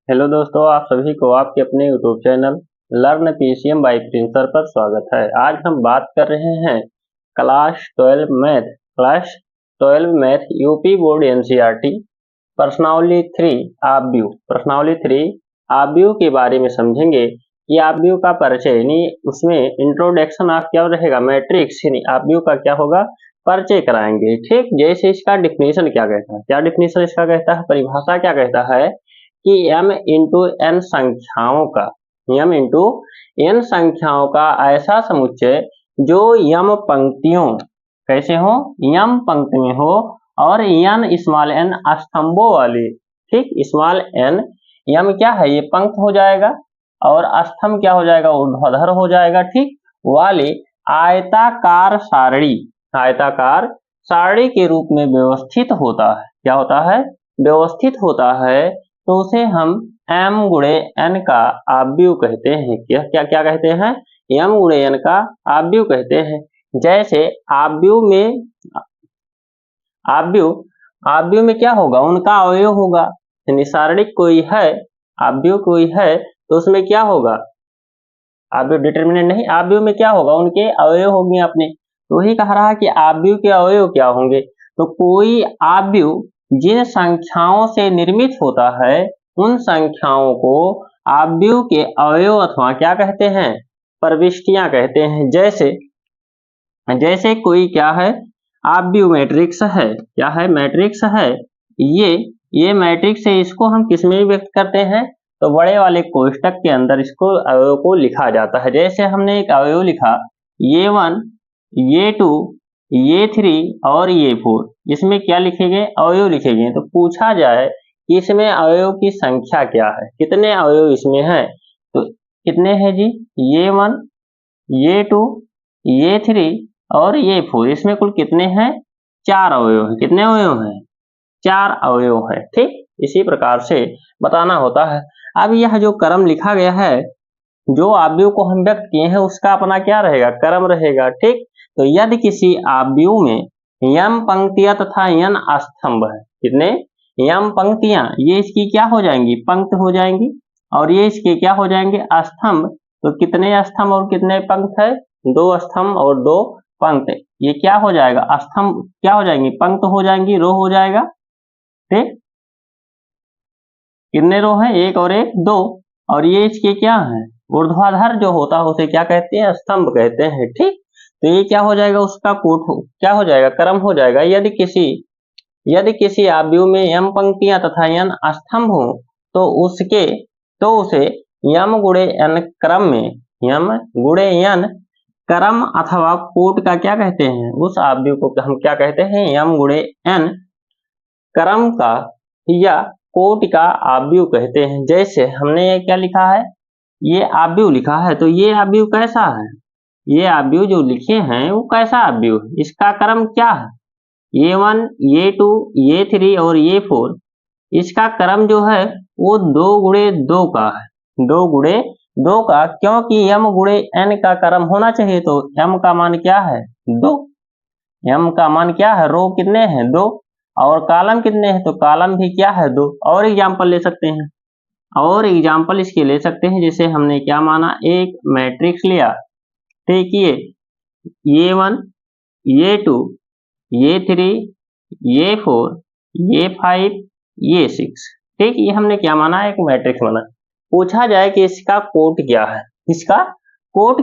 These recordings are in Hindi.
हेलो दोस्तों, आप सभी को आपके अपने YouTube channel learn PCM by प्रिंसर पर स्वागत है। आज हम बात कर रहे हैं class 12 math UP board NCERT प्रश्नावली 3 ऑब्व्यू के बारे में समझेंगे। ये ऑब्व्यू का परिचय यानी उसमें इंट्रोडक्शन ऑफ क्या रहेगा, मैट्रिक्स यानी ऑब्व्यू का क्या होगा, परिचय कराएंगे। ठीक, जैसे इसका डिफिनेशन क्या कहता है, क्या डिफिनेशन इसका कहता है, परिभाषा क्या कहता है कि m इंटू n संख्याओं का ऐसा समुच्चय जो m पंक्तियों कैसे हो, m पंक्ति में हो और n स्मॉल n स्तंभों वाली। ठीक, स्मॉल n m क्या है, ये पंक्त हो जाएगा और स्तंभ क्या हो जाएगा, ऊर्ध्वाधर हो जाएगा। ठीक, वाली आयताकार सारणी के रूप में व्यवस्थित होता है। क्या होता है, व्यवस्थित होता है, तो उसे हम m गुणे n का ऑब्व्यू कहते हैं। क्या कहते हैं, m गुणे n का ऑब्व्यू कहते हैं। जैसे ऑब्व्यू में क्या होगा, उनका अवयव होगा। यानी सारणिक कोई है, ऑब्व्यू कोई है, तो उसमें क्या होगा, ऑब्व्यू डिटरमिनेंट नहीं, ऑब्व्यू में क्या होगा, उनके अवयव होंगे अपने। तो वही कह रहा है कि ऑब्व्यू के अवयव क्या होंगे। तो कोई ऑब्व्यू जिन संख्याओं से निर्मित होता है उन संख्याओं को ऑब्व्यू के अवयव अथवा क्या कहते हैं, प्रविष्टियां कहते हैं। जैसे कोई क्या है, ऑब्व्यू मैट्रिक्स है, क्या है, मैट्रिक्स है। ये मैट्रिक्स है, इसको हम किस में व्यक्त करते हैं, तो बड़े वाले कोष्टक के अंदर इसको अवयव को लिखा जाता है। जैसे हमने एक अवयव लिखा ये1 ये2 ये3 और ये4, इसमें क्या लिखे गए, अवयव लिखे गए। तो पूछा जाए कि इसमें अवयव की संख्या क्या है, कितने अवयव इसमें हैं, तो कितने हैं जी, ये1 ये2 ये3 और ये4, इसमें कुल कितने हैं, 4 अवयव हैं। कितने अवयव हैं, 4 अवयव हैं। ठीक, इसी प्रकार से बताना होता है। अब यह जो क्रम लिखा गया है, जो ऑब्व्यू को हम व्यक्त किए हैं उसका अपना क्या रहेगा, क्रम रहेगा। ठीक, तो यदि किसी ऑब्व्यू में m पंक्तियां तथा n स्तंभ है, कितने m पंक्तियां, ये इसकी क्या हो जाएंगी, पंक्त हो जाएंगी, और ये इसके क्या हो जाएंगे, स्तंभ। तो कितने स्तंभ और कितने पंक्त है, 2 स्तंभ और 2 पंक्त। ये क्या हो जाएगा, स्तंभ क्या हो जाएंगी, पंक्त हो जाएंगी, रो हो जाएगा। ठीक, कितने रो है, 1 और 1 2, और ये इसके क्या है, ऊर्ध्वाधर जो होता है उसे क्या कहते हैं, स्तंभ कहते हैं। ठीक, तो ये क्या हो जाएगा, उसका कोट क्या हो जाएगा, क्रम हो जाएगा। यदि किसी ऑब्व्यू में m पंक्तियां तथा n स्तंभ हो तो उसे m गुणे n क्रम अथवा कोट का क्या कहते हैं, उस ऑब्व्यू को हम क्या कहते हैं, m गुणे n क्रम का या कोट का ऑब्व्यू कहते हैं। जैसे हमने ये क्या लिखा है, ये ऑब्व्यू लिखा है, तो ये ऑब्व्यू कैसा है, ये ऑब्व्यू जो लिखे हैं वो कैसा ऑब्व्यू है, इसका क्रम क्या है, ये1 ये2 ये3 और ये4, इसका क्रम जो है वो 2 गुणे 2 का है, 2 गुणे 2 का, क्योंकि m गुणे n का क्रम होना चाहिए। तो m का मान क्या है, 2, m का मान क्या है, रो कितने हैं, 2, और कॉलम कितने हैं, तो कॉलम भी क्या है, 2। और एग्जाम्पल ले सकते हैं, और एग्जाम्पल इसके ले सकते हैं, जैसे हमने क्या माना, एक मैट्रिक्स लिया। ठीक, ये1 ये2 ये3 ये4 ये5 ये6। ठीक, ये हमने क्या माना, एक मैट्रिक्स माना। पूछा जाए कि इसका कोट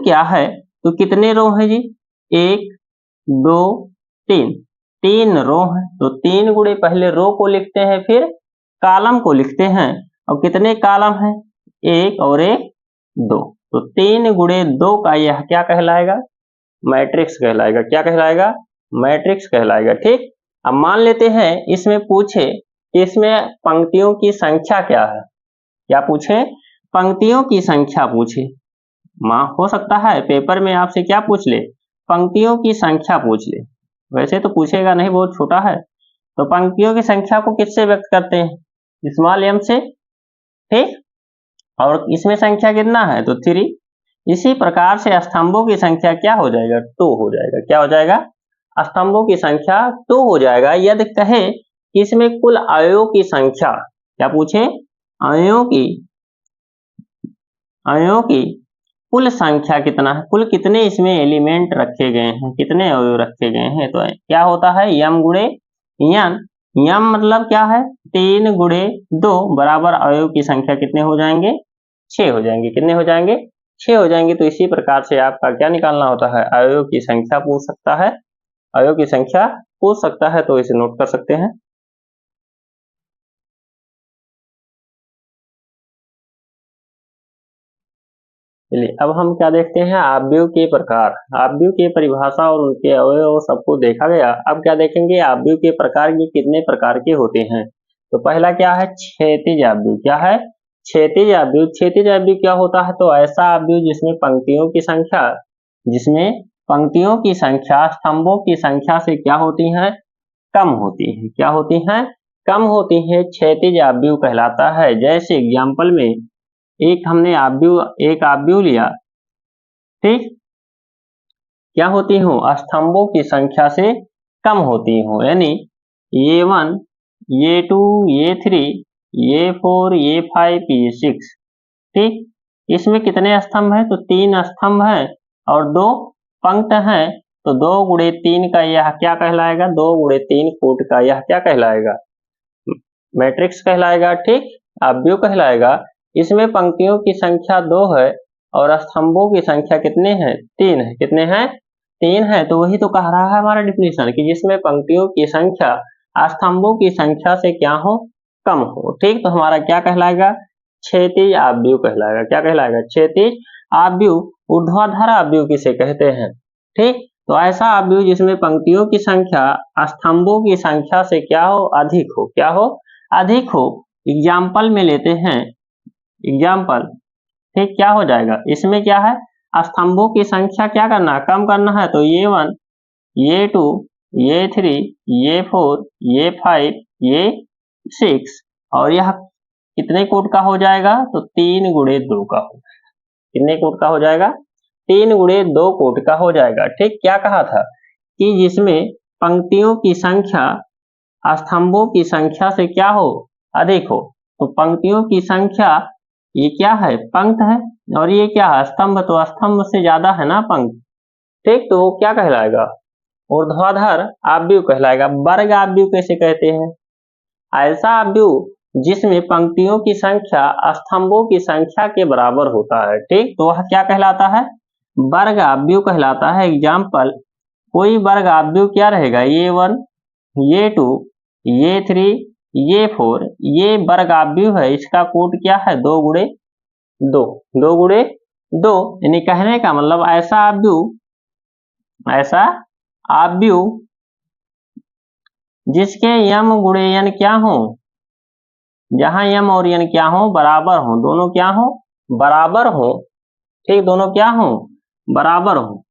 क्या है, तो कितने रो है जी, 1 2 3 रो है। तो 3 गुणे पहले रो को लिखते हैं, फिर कॉलम को लिखते हैं। और कितने कॉलम हैं, 1 और 1 2, तो 3 गुणे 2 का यह क्या कहलाएगा, मैट्रिक्स कहलाएगा। क्या कहलाएगा, मैट्रिक्स कहलाएगा। ठीक, अब मान लेते हैं इसमें पूछे कि इसमें पंक्तियों की संख्या क्या है, क्या पूछे, पंक्तियों की संख्या पूछे। हो सकता है पेपर में आपसे क्या पूछ ले, पंक्तियों की संख्या पूछ ले, वैसे तो पूछेगा नहीं, बहुत छोटा है। तो पंक्तियों की संख्या को किससे व्यक्त करते हैं, स्मॉल m से। ठीक, और इसमें संख्या कितना है, तो 3। इसी प्रकार से स्तंभों की संख्या क्या हो जाएगा, 2 हो जाएगा। क्या हो जाएगा, स्तंभों की संख्या 2 हो जाएगा। यदि कहे कि इसमें कुल अवयवों की संख्या, क्या पूछे, अवयवों की कुल संख्या कितना है, कुल कितने इसमें एलिमेंट रखे गए हैं, कितने अवयव रखे गए हैं, तो क्या होता है यम गुणे यन। यम मतलब क्या है 3 गुणे 2 बराबर अवयव की संख्या कितने हो जाएंगे 6 हो जाएंगे। कितने हो जाएंगे 6 हो जाएंगे। तो इसी प्रकार से आपका क्या निकालना होता है अवयव की संख्या पूछ सकता है, अवयव की संख्या पूछ सकता है, तो इसे नोट कर सकते हैं। चलिए अब हम क्या देखते हैं आव्यूह के प्रकार। आव्यूह की परिभाषा और उनके अवयव सबको देखा गया। अब क्या देखेंगे आव्यूह के प्रकार ये कितने प्रकार के होते हैं। तो पहला क्या है क्षैतिज आव्यूह। क्या है क्षैतिज आव्यूह। क्षैतिज आव्यूह क्या होता है तो ऐसा आव्यूह जिसमें पंक्तियों की संख्या स्तंभों की संख्या से क्या होती है कम होती है। क्या होती है कम होती है, क्षैतिज आव्यूह कहलाता है। जैसे एग्जाम्पल में हमने एक आव्यूह लिया, ठीक, क्या होती हूँ स्तंभों की संख्या से कम होती हूँ, यानी ये1 ये2 ये3 ये4 ये5 ये6, ठीक। इसमें कितने स्तंभ हैं तो 3 स्तंभ हैं और 2 पंक्त हैं। तो 2 गुणे 3 का यह क्या कहलाएगा 2 गुणे 3 कूट का यह क्या कहलाएगा मैट्रिक्स कहलाएगा, ठीक, आव्यूह कहलाएगा। इसमें पंक्तियों की संख्या 2 है और स्तंभों की संख्या कितने हैं 3 है। कितने हैं 3 है। तो वही तो कह रहा है हमारा डिफिनीशन कि जिसमें पंक्तियों की संख्या स्तंभों की संख्या से क्या हो कम हो, ठीक। तो हमारा क्या कहलाएगा क्षैतिज आव्यूह कहलाएगा। क्या कहलाएगा क्षैतिज आव्यूह। ऊर्ध्वाधर आव्यूह किसे कहते हैं, ठीक। तो ऐसा आव्यूह जिसमें पंक्तियों की संख्या स्तंभों की संख्या से क्या हो अधिक हो। क्या हो अधिक हो। एग्जाम्पल में लेते हैं एग्जाम्पल, ठीक, क्या हो जाएगा इसमें क्या है स्तंभों की संख्या क्या करना है कम करना है। तो ये1 ये2 ये3 ये4 ये5 ये6 और यह कितने कोट का हो जाएगा तो 3 गुणे 2 का हो जाएगा। कितने कोट का हो जाएगा 3 गुणे 2 कोट का हो जाएगा, ठीक। क्या कहा था कि जिसमें पंक्तियों की संख्या स्तंभों की संख्या से क्या हो अधिक हो। तो पंक्तियों की संख्या ये क्या है पंक्त है और ये क्या है स्तंभ, तो स्तंभ से ज्यादा है ना पंक्त, ठीक। तो वो क्या कहलाएगा ऊर्ध्वाधर आव्यूह कहलाएगा। वर्ग आव्यूह कैसे कहते हैं ऐसा आव्यूह जिसमें पंक्तियों की संख्या स्तंभों की संख्या के बराबर होता है, ठीक। तो वह क्या कहलाता है वर्ग आव्यूह कहलाता है। एग्जाम्पल कोई वर्ग आव्यूह क्या रहेगा ये1 ये2 ये3 ये4 ये वर्ग आव्यूह है। इसका कूट क्या है 2 गुणे 2 2 गुणे 2, यानी कहने का मतलब ऐसा आव्यूह जिसके यम गुणे यन क्या हो, जहां यम और यन क्या हो बराबर हो, दोनों क्या हो बराबर हो, ठीक, दोनों क्या हो बराबर हो,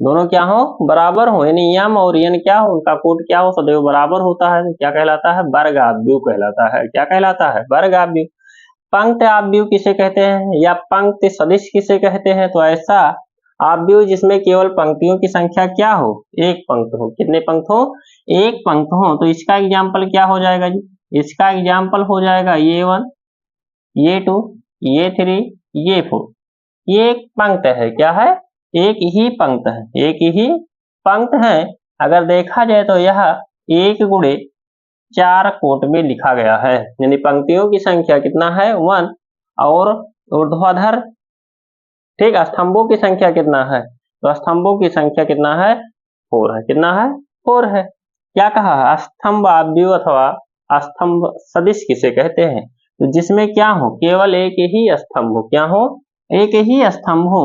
दोनों क्या हो बराबर हो, यानी यम और यन क्या हो उनका कोट क्या हो सदैव बराबर होता है। क्या कहलाता है वर्ग आव्यूह कहलाता है। क्या कहलाता है वर्ग आव्यूह। पंक्त आव्यूह किसे कहते हैं या पंक्ति सदिश किसे कहते हैं तो ऐसा आव्यूह जिसमें केवल पंक्तियों की संख्या क्या हो एक पंक्त हो। कितने पंक्त हो एक पंक्त हो। तो इसका एग्जाम्पल क्या हो जाएगा जी, इसका एग्जाम्पल हो जाएगा ये1 ये2 ये3 ये4। ये एक पंक्त है, क्या है एक ही पंक्त है, एक ही पंक्त है। अगर देखा जाए तो यह 1 गुणे 4 कोट में लिखा गया है, यानी पंक्तियों की संख्या कितना है 1 और ऊर्ध्वाधर, ठीक, स्तंभों की संख्या कितना है तो स्तंभों की संख्या कितना है 4 है। कितना है 4 है। क्या कहा स्तंभ आव्यूह अथवा स्तंभ सदिश किसे कहते हैं तो जिसमें क्या हो केवल एक ही स्तंभ हो। क्या हो एक ही स्तंभ हो।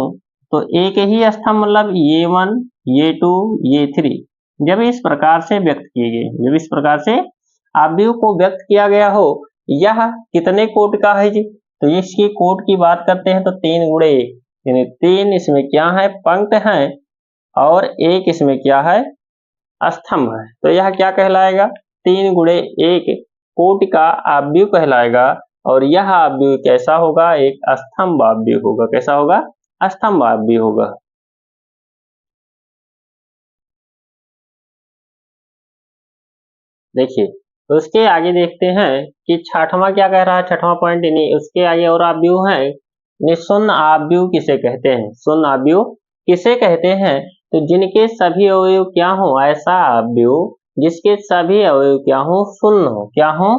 तो एक ही स्तंभ मतलब ये1 ये2 ये3 जब इस प्रकार से व्यक्त किए गए, जब इस प्रकार से आव्यूह को व्यक्त किया गया हो, यह कितने कोट का है जी तो इसकी कोट की बात करते हैं तो 3 गुणे 1, यानी 3 इसमें क्या है पंक्त है और 1 इसमें क्या है स्तंभ है। तो यह क्या कहलाएगा 3 गुणे 1 कोट का आव्यूह कहलाएगा। और यह आव्यूह कैसा होगा एक स्तंभ आव्यूह होगा। कैसा होगा स्तंभ आव्यूह होगा। देखिए उसके आगे देखते हैं कि छठवां क्या कह रहा है, छठवां पॉइंट यानी उसके आगे और आव्यूह है, यानी शून्य आव्यूह किसे कहते हैं, शून्य आव्यूह किसे कहते हैं, तो जिनके सभी अवयव क्या हो, ऐसा आव्यूह जिसके सभी अवयव क्या हो, शून्य हो, क्या हो,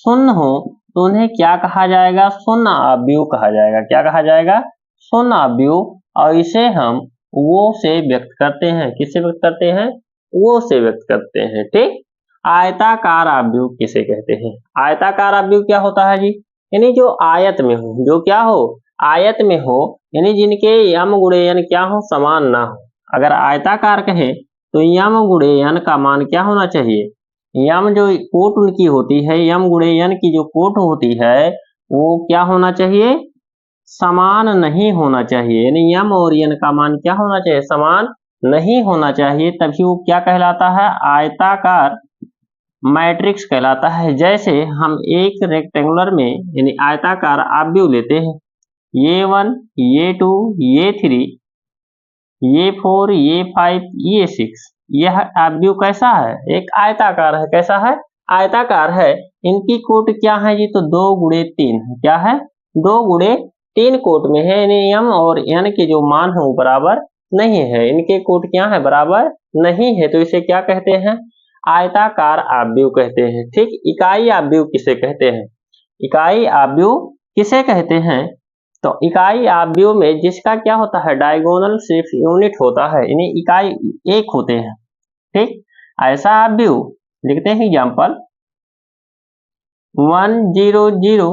शून्य हो, तो उन्हें क्या कहा जाएगा, शून्य आव्यूह कहा जाएगा, क्या कहा जाएगा, शून्य आव्यूह। और इसे हम वो से व्यक्त करते हैं, किससे व्यक्त करते हैं, वो से व्यक्त करते हैं, ठीक। आयताकार आव्यूह किसे कहते हैं, आयताकार आव्यूह क्या होता है जी, यानी जो आयत में हो, जो क्या हो, आयत में हो, यानी जिनके यम गुणेयन क्या हो, समान ना हो। अगर आयताकार कहें तो यम गुणेयन का मान क्या होना चाहिए, यम जो कोट उनकी होती है, यम गुणेयन की जो कोट होती है वो क्या होना चाहिए, समान नहीं होना चाहिए, यानी यम और यन का मान क्या होना चाहिए, समान नहीं होना चाहिए, तभी वो क्या कहलाता है, आयताकार मैट्रिक्स कहलाता है। जैसे हम एक रेक्टेंगुलर में यानी आयताकार आव्यूह लेते हैं, ये 1, ये 2, ये 3, ये 4, ये 5, ये 6, यह आव्यूह कैसा है, एक आयताकार है, कैसा है, आयताकार है। इनकी कोट क्या है जी, तो 2 गुणे 3 है, क्या है, 2 गुणे 3 कोट में है, यानी यम और यन के जो मान है वो बराबर नहीं है, इनके कोट क्या है, बराबर नहीं है, तो इसे क्या कहते हैं, आयताकार आव्यूह कहते हैं, ठीक। इकाई आव्यूह किसे कहते हैं, इकाई आव्यूह किसे कहते हैं, तो इकाई आव्यूह में जिसका क्या होता है, डायगोनल सिर्फ यूनिट होता है, यानी इकाई एक होते हैं, ठीक। ऐसा आव्यूह लिखते हैं एग्जाम्पल 1 0 0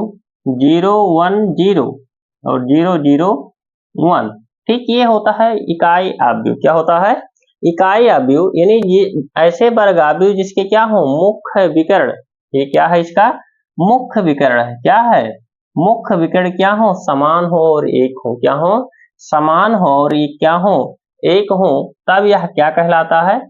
0 1 0 और 0 0 1, ठीक। ये होता है इकाई आव्यूह, क्या होता है, इकाई आव्यूह, यानी ये ऐसे वर्ग आव्यूह जिसके क्या हो, मुख्य विकर्ण, ये क्या है, इसका मुख्य विकर्ण है, क्या है, मुख्य विकर्ण क्या हो, समान हो और एक हो, क्या हो, समान हो और ये क्या हो, एक हो, तब यह क्या कहलाता है,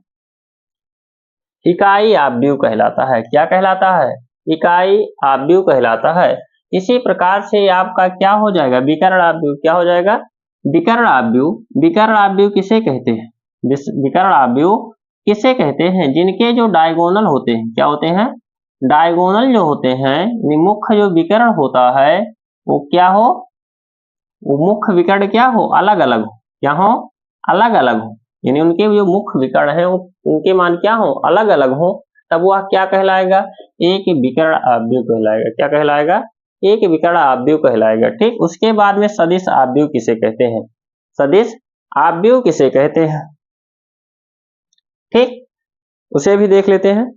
इकाई आव्यूह कहलाता है, क्या कहलाता है, इकाई आव्यूह कहलाता है। इसी प्रकार से आपका क्या हो जाएगा, विकर्ण आव्यूह, क्या हो जाएगा, विकर्ण आव्यूह, विकर्ण आव्यूह किसे कहते हैं, विकर्ण आव्यूह किसे कहते हैं, जिनके जो डायगोनल होते हैं, क्या होते हैं, डायगोनल जो होते हैं, मुख्य जो विकर्ण होता है वो क्या हो, वो मुख्य विकर्ण क्या हो, अलग अलग हो, क्या हो, अलग अलग हो, यानी उनके जो मुख्य विकर्ण है वो उनके मान क्या हो, अलग अलग हो, तब वह क्या कहलाएगा, एक विकर्ण आव्यूह कहलाएगा, क्या कहलाएगा, एक विकर्ण आव्यूह कहलाएगा, ठीक। उसके बाद में सदिश आव्यूह किसे कहते हैं, सदिश आव्यूह किसे कहते हैं, ठीक, उसे भी देख लेते हैं।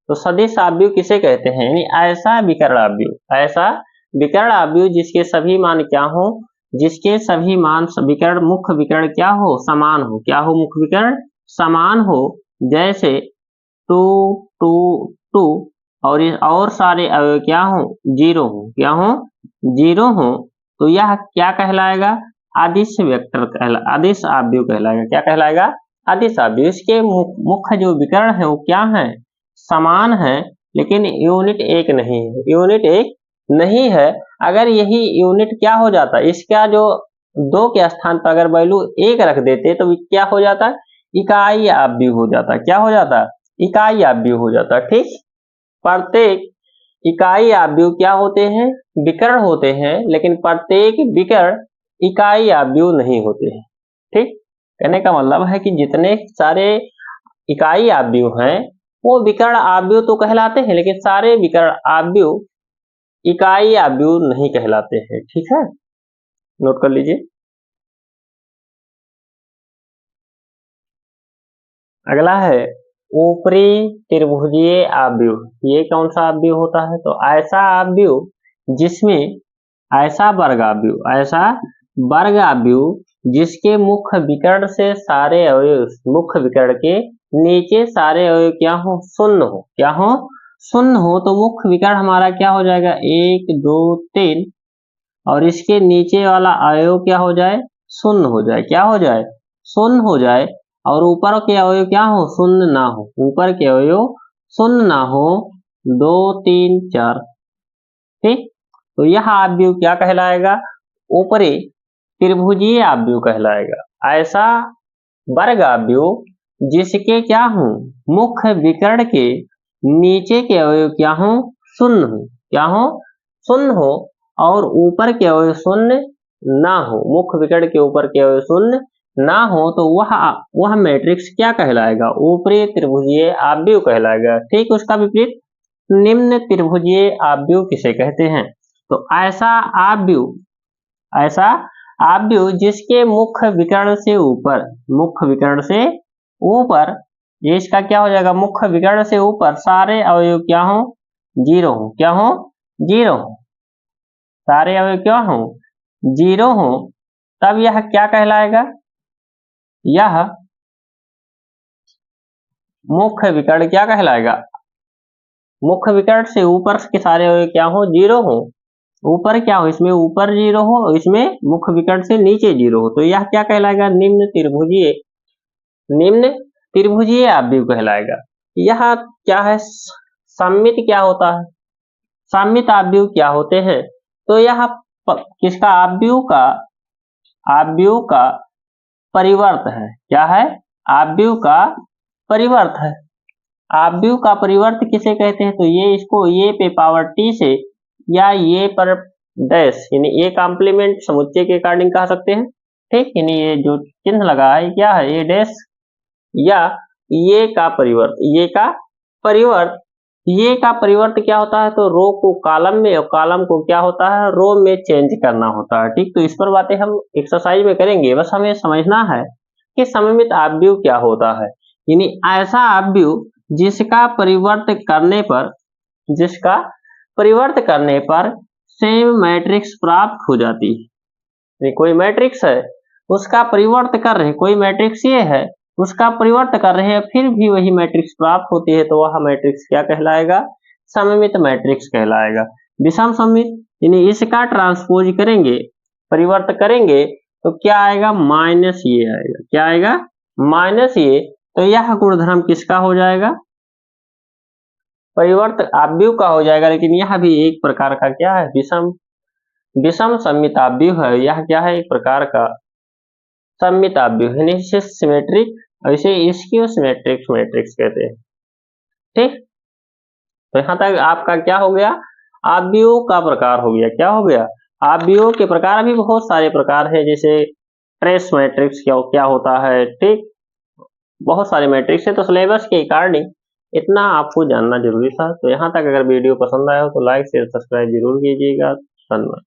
तो सदिश आव्यूह किसे कहते हैं, यानी ऐसा विकर्ण आव्यूह, ऐसा विकर्ण आव्यूह जिसके सभी मान क्या हो, जिसके सभी मान विकर्ण मुख्य विकर्ण क्या हो, समान हो, क्या हो, मुख्य विकर्ण समान हो, जैसे 2 2 2 और सारे अवयव क्या हो, 0 हो, क्या हो, 0 हो, तो यह क्या कहलाएगा, अदिश वेक्टर अदिश आव्यूह कहलाएगा, क्या कहलाएगा, अदिश आव्यूह। इसके मुख्य जो विकर्ण है वो क्या है, समान है, लेकिन यूनिट एक नहीं है, यूनिट एक नहीं है। अगर यही यूनिट क्या हो जाता, इसका जो 2 के स्थान पर अगर वैल्यू 1 रख देते तो क्या हो जाता, इकाई आव्यूह हो जाता, क्या हो जाता, इकाई आव्यूह हो जाता, ठीक। प्रत्येक इकाई आव्यूह क्या होते हैं, विकर्ण होते हैं, लेकिन प्रत्येक विकर्ण इकाई आव्यूह नहीं होते हैं, ठीक। कहने का मतलब है कि जितने सारे इकाई आव्यूह हैं वो विकर्ण आव्यूह तो कहलाते हैं, लेकिन सारे विकर्ण आव्यूह इकाई आव्यूह नहीं कहलाते हैं, ठीक है, नोट कर लीजिए। अगला है ऊपरी त्रिभुजीय आव्यूह, ये कौन सा आव्यूह होता है, तो ऐसा आव्यूह जिसमें ऐसा वर्ग आव्यूह, ऐसा वर्ग आव्यूह जिसके मुख्य विकर्ण से सारे अवयव, मुख्य विकर्ण के नीचे सारे अवयव क्या हो, शून्य हो, क्या हो, शून्य हो, तो मुख्य विकर्ण हमारा क्या हो जाएगा, 1 2 3, और इसके नीचे वाला अवयव क्या हो जाए, शून्य हो जाए, क्या हो जाए, शून्य हो जाए, और ऊपर के अवयव क्या हो, शून्य ना हो, ऊपर के अवयव शून्य ना हो, 2 3 4, ठीक। तो यह आव्यूह क्या कहलाएगा, ऊपरी त्रिभुजीय आव्यूह कहलाएगा। ऐसा वर्ग आव्यूह जिसके क्या हूं, मुख्य विकर्ण के नीचे के अवयव क्या हो, शून्य हो, क्या हो, शून्य हो, और ऊपर के अवयव शून्य ना हो, मुख्य विकर्ण के ऊपर के अवयव शून्य ना हो, तो वह मैट्रिक्स क्या कहलाएगा, ऊपरी त्रिभुजीय आव्यूह कहलाएगा। ठीक, उसका विपरीत निम्न त्रिभुजीय आव्यूह किसे कहते हैं? तो ऐसा आव्यूह जिसके मुख्य विकर्ण से ऊपर, ये इसका क्या हो जाएगा, मुख्य विकर्ण से ऊपर सारे अवयव क्या हो, जीरो हो, क्या हो, जीरो हो, सारे अवयव क्या हो, जीरो हो, तब यह क्या कहलाएगा, यह मुख्य विकर्ण क्या कहलाएगा, मुख्य विकर्ण से ऊपर के सारे अवयव क्या हो, जीरो हो, ऊपर क्या हो, इसमें ऊपर जीरो हो, इसमें मुख्य विकर्ण से नीचे जीरो हो, तो यह क्या कहलाएगा, निम्न त्रिभुजीय आव्यूह कहलाएगा। यह क्या है, सममित क्या होता है, सममित आव्यूह क्या होते हैं? तो यह किसका, आव्यूह का परिवर्त है, क्या है, आव्यूह का परिवर्त है। आव्यूह का परिवर्त किसे कहते हैं? तो ये इसको ये पे पावर टी से या ये पर डैश यानी ये कॉम्प्लीमेंट समुच्चय के अकॉर्डिंग कह सकते हैं। ठीक, यानी ये जो चिन्ह लगा है क्या है, ये डैश या ये का परिवर्त, ये का परिवर्त क्या होता है, तो रो को कॉलम में और कॉलम को क्या होता है, रो में चेंज करना होता है। ठीक, तो इस पर बातें हम एक्सरसाइज में करेंगे, बस हमें समझना है कि सममित आव्यूह क्या होता है। यानी ऐसा आव्यूह जिसका परिवर्त करने पर सेम मैट्रिक्स प्राप्त हो जाती है। कोई मैट्रिक्स है, उसका परिवर्त कर रहे, कोई मैट्रिक्स ये है, उसका परिवर्त कर रहे हैं, फिर भी वही मैट्रिक्स प्राप्त होती है, तो वह मैट्रिक्स क्या कहलाएगा, सममित मैट्रिक्स कहलाएगा। विषम सममित यानी इसका ट्रांसपोज करेंगे, परिवर्त करेंगे, तो क्या आएगा, माइनस ये आएगा, क्या आएगा, माइनस ये, तो यह गुणधर्म किसका हो जाएगा, परिवर्त आव्यूह का हो जाएगा। लेकिन यह भी एक प्रकार का क्या है, विषम सममित आव्यूह है। यह क्या है, एक प्रकार का सममित आव्यूह है, इसे सिमेट्रिक, इसे स्कियोसिमेट्रिक मैट्रिक्स कहते हैं। ठीक, तो यहां तक आपका क्या हो गया, आव्यूह का प्रकार हो गया, क्या हो गया, आव्यूह के प्रकार भी बहुत सारे प्रकार है, जैसे ट्रेस मैट्रिक्स क्या होता है। ठीक, बहुत सारे मैट्रिक्स है, तो सिलेबस के अकॉर्डिंग इतना आपको जानना जरूरी था। तो यहाँ तक अगर वीडियो पसंद आया हो तो लाइक शेयर सब्सक्राइब जरूर कीजिएगा। धन्यवाद।